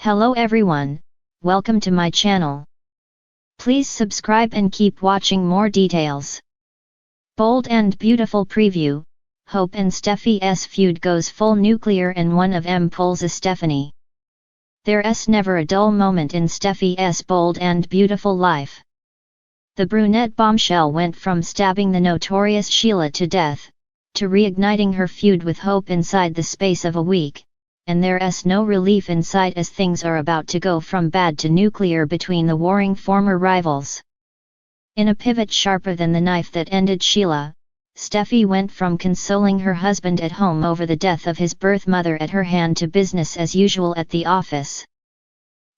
Hello everyone, welcome to my channel. Please subscribe and keep watching more details. Bold and beautiful preview, Hope and Steffy's feud goes full nuclear and one of them pulls a Stephanie. There's never a dull moment in Steffy's bold and beautiful life. The brunette bombshell went from stabbing the notorious Sheila to death, to reigniting her feud with Hope inside the space of a week. And there's no relief in sight as things are about to go from bad to nuclear between the warring former rivals. In a pivot sharper than the knife that ended Sheila, Steffy went from consoling her husband at home over the death of his birth mother at her hand to business as usual at the office.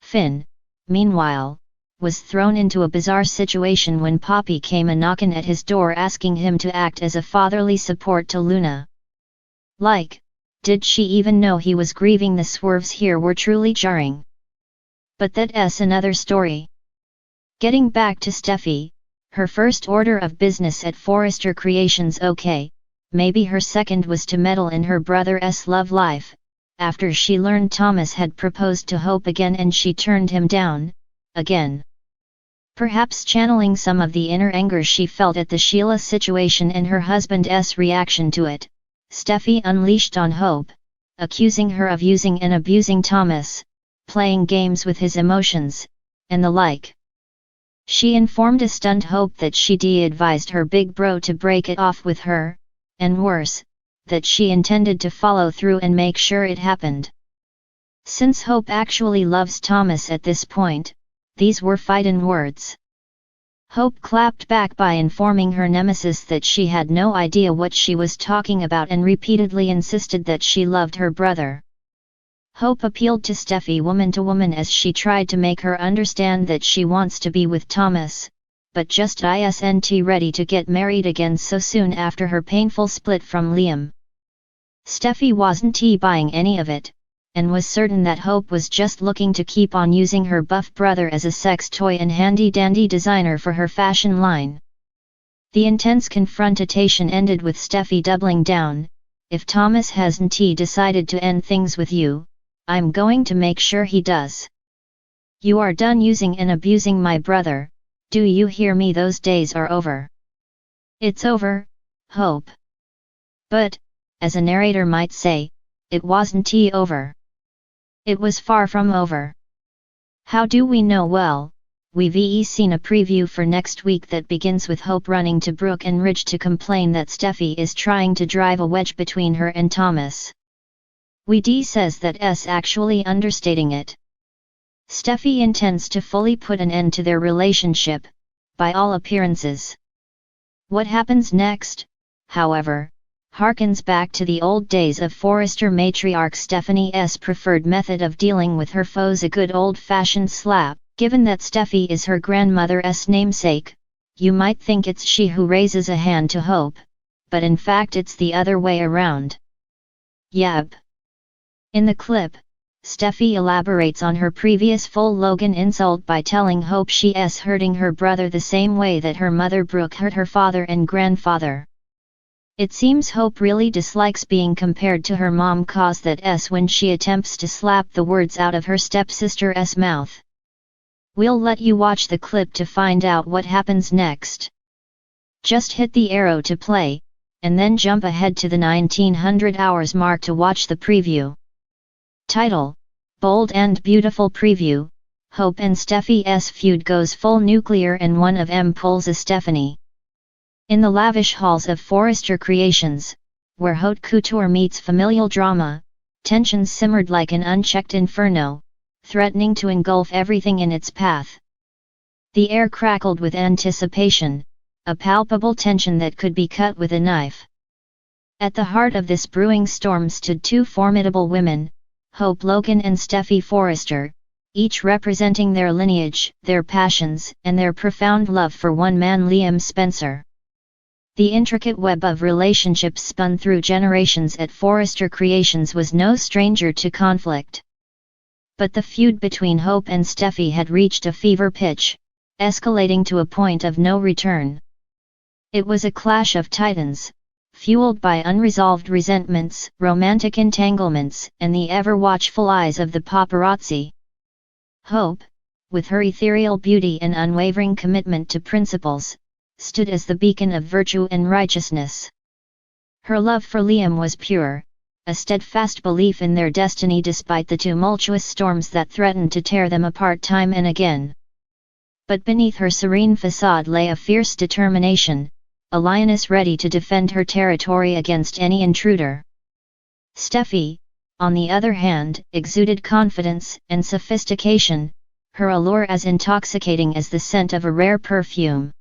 Finn, meanwhile, was thrown into a bizarre situation when Poppy came a-knockin' at his door asking him to act as a fatherly support to Luna. Did she even know he was grieving? The swerves here were truly jarring. But that's another story. Getting back to Steffy, her first order of business at Forrester Creations. Okay, maybe her second was to meddle in her brother's love life, after she learned Thomas had proposed to Hope again and she turned him down, again. Perhaps channeling some of the inner anger she felt at the Sheila situation and her husband's reaction to it, Steffy unleashed on Hope, accusing her of using and abusing Thomas, playing games with his emotions, and the like. She informed a stunned Hope that she advised her big bro to break it off with her, and worse, that she intended to follow through and make sure it happened. Since Hope actually loves Thomas at this point, these were fightin' words. Hope clapped back by informing her nemesis that she had no idea what she was talking about and repeatedly insisted that she loved her brother. Hope appealed to Steffy woman to woman as she tried to make her understand that she wants to be with Thomas, but just isn't ready to get married again so soon after her painful split from Liam. Steffy wasn't buying any of it, and was certain that Hope was just looking to keep on using her buff brother as a sex toy and handy-dandy designer for her fashion line. The intense confrontation ended with Steffy doubling down. If Thomas hasn't decided to end things with you, I'm going to make sure he does. You are done using and abusing my brother, do you hear me? Those days are over. It's over, Hope. But, as a narrator might say, it wasn't over. It was far from over. How do we know? Well, we've seen a preview for next week that begins with Hope running to Brooke and Ridge to complain that Steffy is trying to drive a wedge between her and Thomas. Says that's actually understating it. Steffy intends to fully put an end to their relationship, by all appearances. What happens next, however, harkens back to the old days of Forrester matriarch Stephanie's preferred method of dealing with her foes, a good old-fashioned slap. Given that Steffy is her grandmother's namesake, you might think it's she who raises a hand to Hope, but in fact it's the other way around. Yep. In the clip, Steffy elaborates on her previous full Logan insult by telling Hope she's hurting her brother the same way that her mother Brooke hurt her father and grandfather. It seems Hope really dislikes being compared to her mom, cause that's when she attempts to slap the words out of her stepsister's mouth. We'll let you watch the clip to find out what happens next. Just hit the arrow to play, and then jump ahead to the 1900 hours mark to watch the preview. Title: Bold and Beautiful Preview, Hope and Steffy's feud goes full nuclear and one of them pulls a Stephanie. In the lavish halls of Forrester Creations, where haute couture meets familial drama, tensions simmered like an unchecked inferno, threatening to engulf everything in its path. The air crackled with anticipation, a palpable tension that could be cut with a knife. At the heart of this brewing storm stood two formidable women, Hope Logan and Steffy Forrester, each representing their lineage, their passions, and their profound love for one man, Liam Spencer. The intricate web of relationships spun through generations at Forrester Creations was no stranger to conflict. But the feud between Hope and Steffy had reached a fever pitch, escalating to a point of no return. It was a clash of titans, fueled by unresolved resentments, romantic entanglements, and the ever-watchful eyes of the paparazzi. Hope, with her ethereal beauty and unwavering commitment to principles, stood as the beacon of virtue and righteousness. Her love for Liam was pure, a steadfast belief in their destiny despite the tumultuous storms that threatened to tear them apart time and again. But beneath her serene facade lay a fierce determination, a lioness ready to defend her territory against any intruder. Steffy, on the other hand, exuded confidence and sophistication, her allure as intoxicating as the scent of a rare perfume.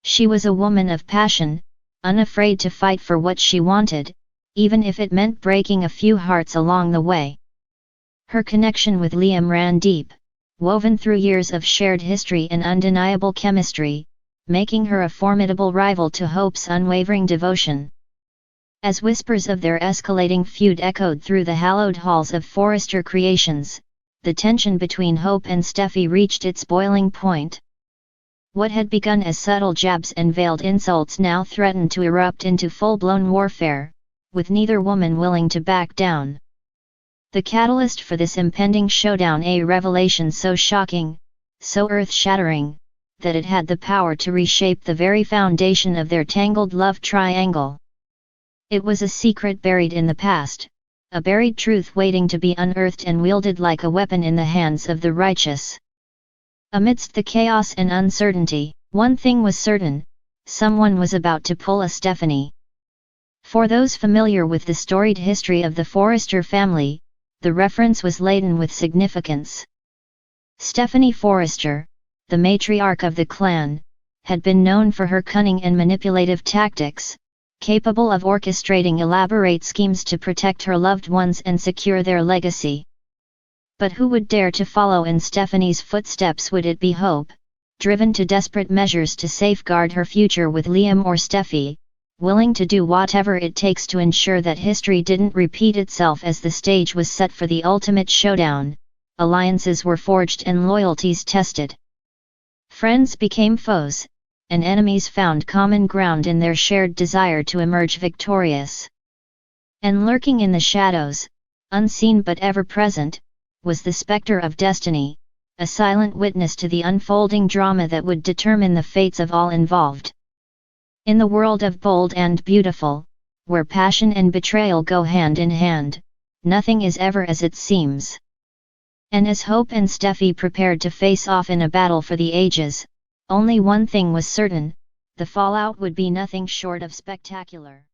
She was a woman of passion, unafraid to fight for what she wanted, even if it meant breaking a few hearts along the way. Her connection with Liam ran deep, woven through years of shared history and undeniable chemistry, making her a formidable rival to Hope's unwavering devotion. As whispers of their escalating feud echoed through the hallowed halls of Forrester Creations, the tension between Hope and Steffy reached its boiling point. What had begun as subtle jabs and veiled insults now threatened to erupt into full-blown warfare, with neither woman willing to back down. The catalyst for this impending showdown, a revelation so shocking, so earth-shattering, that it had the power to reshape the very foundation of their tangled love triangle. It was a secret buried in the past, a buried truth waiting to be unearthed and wielded like a weapon in the hands of the righteous. Amidst the chaos and uncertainty, one thing was certain: someone was about to pull a Stephanie. For those familiar with the storied history of the Forrester family, the reference was laden with significance. Stephanie Forrester, the matriarch of the clan, had been known for her cunning and manipulative tactics, capable of orchestrating elaborate schemes to protect her loved ones and secure their legacy. But who would dare to follow in Stephanie's footsteps? Would it be Hope, driven to desperate measures to safeguard her future with Liam, or Steffy, willing to do whatever it takes to ensure that history didn't repeat itself as the stage was set for the ultimate showdown? Alliances were forged and loyalties tested. Friends became foes, and enemies found common ground in their shared desire to emerge victorious. And lurking in the shadows, unseen but ever present, was the specter of destiny, a silent witness to the unfolding drama that would determine the fates of all involved. In the world of Bold and Beautiful, where passion and betrayal go hand in hand, nothing is ever as it seems. And as Hope and Steffy prepared to face off in a battle for the ages, only one thing was certain: the fallout would be nothing short of spectacular.